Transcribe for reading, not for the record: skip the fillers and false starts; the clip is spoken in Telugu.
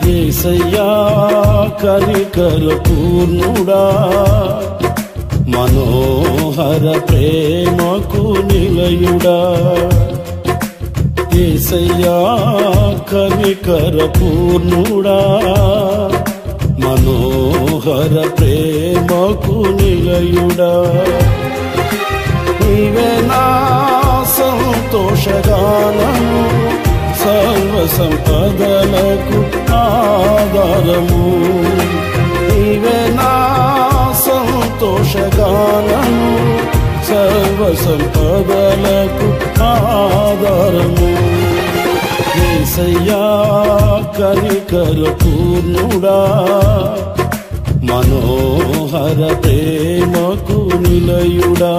యేసయ్యా కనికర పూర్ణుడా, మనోహర ప్రేమకు నిలయుడా. యేసయ్యా కనికర పూర్ణుడా, మనోహర ప్రేమకు నిలయుడా. నీవే నా సంతోషగానము, సర్వ సంపదలకు ఆధారము. నీవే నా సంతోషగానము, సర్వ సంపదలకు ఆధారము. యేసయ్యా కనికర పూర్ణుడా, మనోహర ప్రేమకు నిలయుడా.